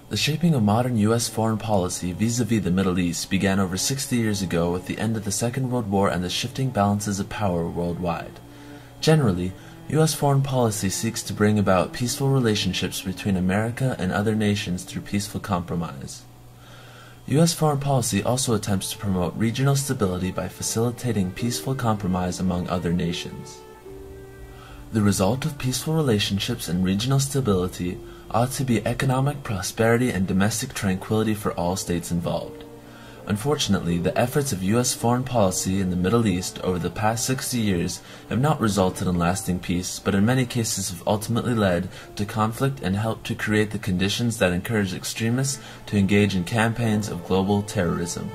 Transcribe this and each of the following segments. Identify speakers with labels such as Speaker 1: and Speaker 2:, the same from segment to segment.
Speaker 1: The shaping of modern U.S. foreign policy vis-à-vis the Middle East began over 60 years ago with the end of the Second World War and the shifting balances of power worldwide. Generally, U.S. foreign policy seeks to bring about peaceful relationships between America and other nations through peaceful compromise. U.S. foreign policy also attempts to promote regional stability by facilitating peaceful compromise among other nations. The result of peaceful relationships and regional stability ought to be economic prosperity and domestic tranquility for all states involved. Unfortunately, the efforts of U.S. foreign policy in the Middle East over the past 60 years have not resulted in lasting peace, but in many cases have ultimately led to conflict and helped to create the conditions that encourage extremists to engage in campaigns of global terrorism.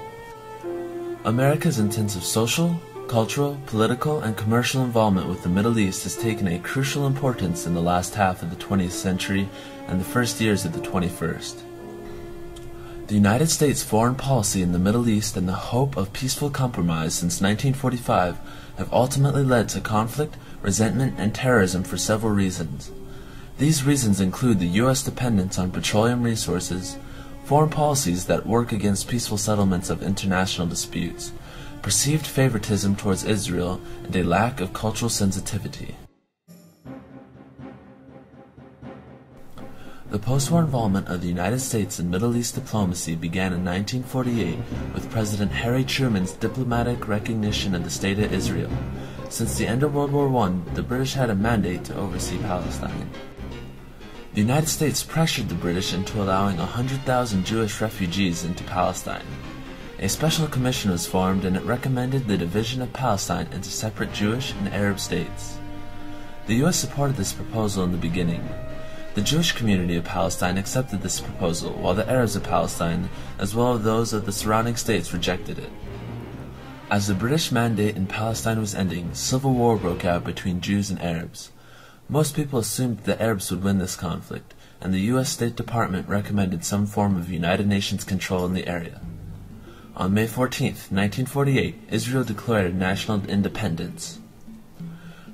Speaker 1: America's intensive social, cultural, political, and commercial involvement with the Middle East has taken a crucial importance in the last half of the 20th century and the first years of the 21st. The United States foreign policy in the Middle East and the hope of peaceful compromise since 1945 have ultimately led to conflict, resentment, and terrorism for several reasons. These reasons include the U.S. dependence on petroleum resources, foreign policies that work against peaceful settlements of international disputes, perceived favoritism towards Israel, and a lack of cultural sensitivity. The post-war involvement of the United States in Middle East diplomacy began in 1948 with President Harry Truman's diplomatic recognition of the State of Israel. Since the end of World War I, the British had a mandate to oversee Palestine. The United States pressured the British into allowing 100,000 Jewish refugees into Palestine. A special commission was formed and it recommended the division of Palestine into separate Jewish and Arab states. The U.S. supported this proposal in the beginning. The Jewish community of Palestine accepted this proposal, while the Arabs of Palestine, as well as those of the surrounding states, rejected it. As the British mandate in Palestine was ending, civil war broke out between Jews and Arabs. Most people assumed the Arabs would win this conflict, and the U.S. State Department recommended some form of United Nations control in the area. On May 14, 1948, Israel declared national independence.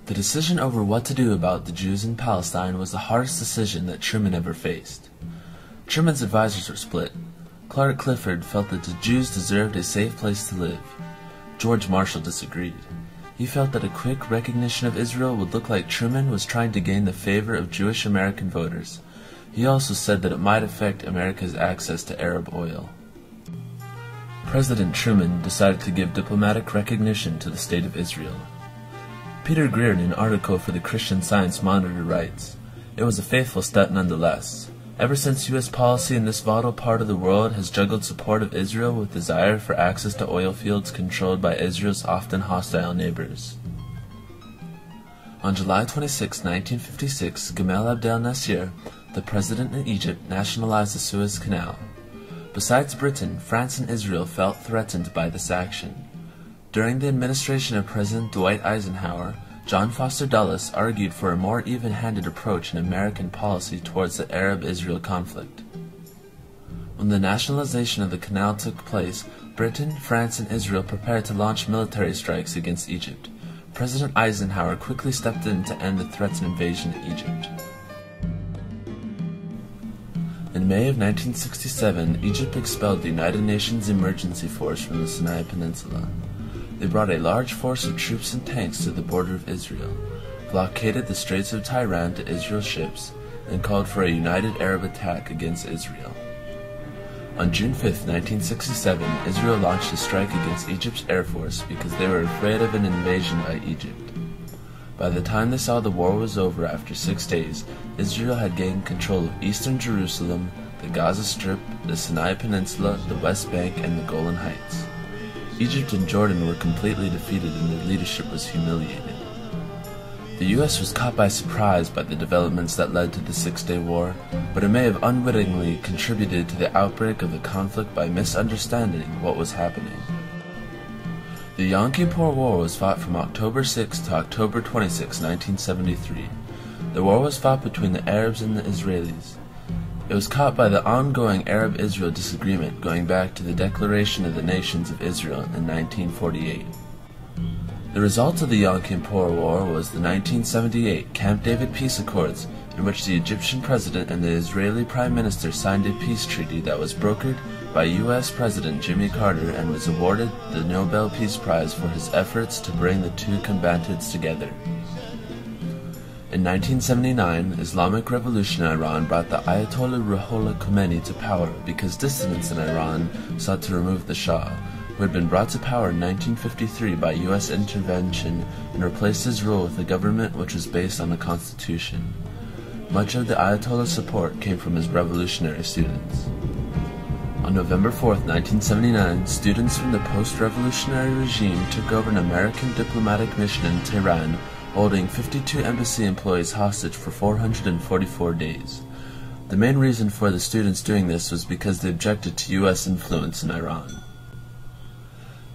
Speaker 1: The decision over what to do about the Jews in Palestine was the hardest decision that Truman ever faced. Truman's advisors were split. Clark Clifford felt that the Jews deserved a safe place to live. George Marshall disagreed. He felt that a quick recognition of Israel would look like Truman was trying to gain the favor of Jewish American voters. He also said that it might affect America's access to Arab oil. President Truman decided to give diplomatic recognition to the State of Israel. Peter Greer, in an article for the Christian Science Monitor, writes, "It was a faithful step nonetheless. Ever since U.S. policy in this vital part of the world has juggled support of Israel with desire for access to oil fields controlled by Israel's often hostile neighbors." On July 26, 1956, Gamal Abdel Nasser, the president of Egypt, nationalized the Suez Canal. Besides Britain, France and Israel felt threatened by this action. During the administration of President Dwight Eisenhower, John Foster Dulles argued for a more even-handed approach in American policy towards the Arab-Israel conflict. When the nationalization of the canal took place, Britain, France, and Israel prepared to launch military strikes against Egypt. President Eisenhower quickly stepped in to end the threatened invasion of Egypt. In May of 1967, Egypt expelled the United Nations Emergency Force from the Sinai Peninsula. They brought a large force of troops and tanks to the border of Israel, blockaded the Straits of Tiran to Israel's ships, and called for a united Arab attack against Israel. On June 5, 1967, Israel launched a strike against Egypt's Air Force because they were afraid of an invasion by Egypt. By the time they saw the war was over after 6 days, Israel had gained control of eastern Jerusalem, the Gaza Strip, the Sinai Peninsula, the West Bank, and the Golan Heights. Egypt and Jordan were completely defeated and their leadership was humiliated. The U.S. was caught by surprise by the developments that led to the Six-Day War, but it may have unwittingly contributed to the outbreak of the conflict by misunderstanding what was happening. The Yom Kippur War was fought from October 6 to October 26, 1973. The war was fought between the Arabs and the Israelis. It was caught by the ongoing Arab-Israel disagreement going back to the Declaration of the Nations of Israel in 1948. The result of the Yom Kippur War was the 1978 Camp David Peace Accords, in which the Egyptian president and the Israeli prime minister signed a peace treaty that was brokered by U.S. President Jimmy Carter and was awarded the Nobel Peace Prize for his efforts to bring the two combatants together. In 1979, Islamic Revolution in Iran brought the Ayatollah Ruhollah Khomeini to power because dissidents in Iran sought to remove the Shah, who had been brought to power in 1953 by U.S. intervention and replaced his rule with a government which was based on the Constitution. Much of the Ayatollah's support came from his revolutionary students. On November 4, 1979, students from the post-revolutionary regime took over an American diplomatic mission in Tehran, holding 52 embassy employees hostage for 444 days. The main reason for the students doing this was because they objected to U.S. influence in Iran.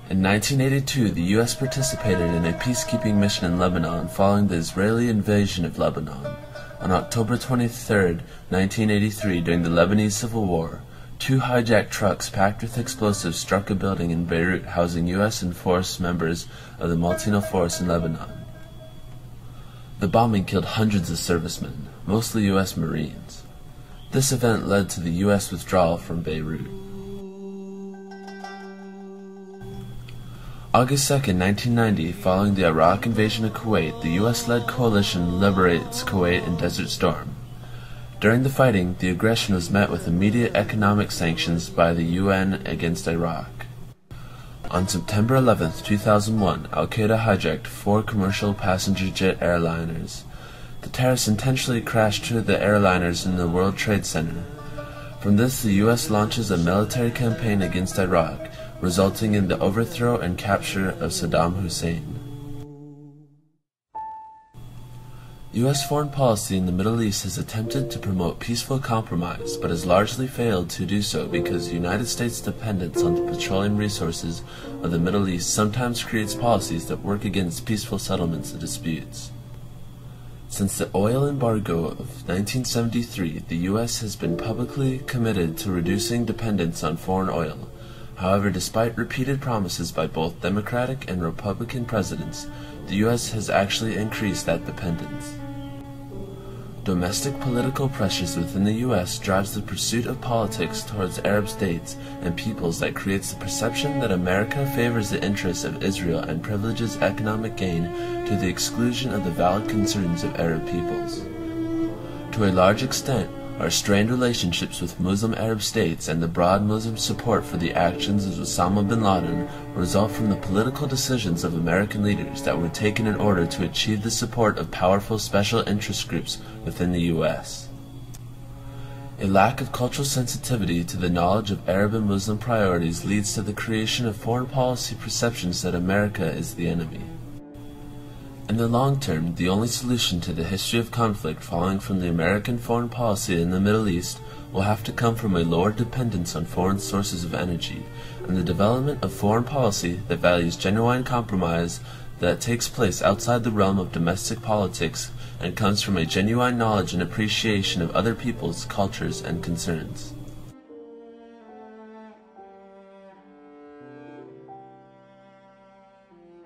Speaker 1: In 1982, the U.S. participated in a peacekeeping mission in Lebanon following the Israeli invasion of Lebanon. On October 23, 1983, during the Lebanese Civil War, 2 hijacked trucks packed with explosives struck a building in Beirut housing U.S. and force members of the Multino Force in Lebanon. The bombing killed hundreds of servicemen, mostly U.S. Marines. This event led to the U.S. withdrawal from Beirut. August 2, 1990, following the Iraq invasion of Kuwait, the U.S.-led coalition liberates Kuwait in Desert Storm. During the fighting, the aggression was met with immediate economic sanctions by the UN against Iraq. On September 11, 2001, Al-Qaeda hijacked 4 commercial passenger jet airliners. The terrorists intentionally crashed 2 of the airliners in the World Trade Center. From this, the U.S. launches a military campaign against Iraq, resulting in the overthrow and capture of Saddam Hussein. U.S. foreign policy in the Middle East has attempted to promote peaceful compromise, but has largely failed to do so because the United States' dependence on the petroleum resources of the Middle East sometimes creates policies that work against peaceful settlements of disputes. Since the oil embargo of 1973, the U.S. has been publicly committed to reducing dependence on foreign oil. However, despite repeated promises by both Democratic and Republican presidents, the U.S. has actually increased that dependence. Domestic political pressures within the U.S. drives the pursuit of politics towards Arab states and peoples that creates the perception that America favors the interests of Israel and privileges economic gain to the exclusion of the valid concerns of Arab peoples. To a large extent, our strained relationships with Muslim Arab states and the broad Muslim support for the actions of Osama bin Laden result from the political decisions of American leaders that were taken in order to achieve the support of powerful special interest groups within the U.S. A lack of cultural sensitivity to the knowledge of Arab and Muslim priorities leads to the creation of foreign policy perceptions that America is the enemy. In the long term, the only solution to the history of conflict following from the American foreign policy in the Middle East will have to come from a lower dependence on foreign sources of energy, and the development of foreign policy that values genuine compromise that takes place outside the realm of domestic politics and comes from a genuine knowledge and appreciation of other peoples, cultures, and concerns.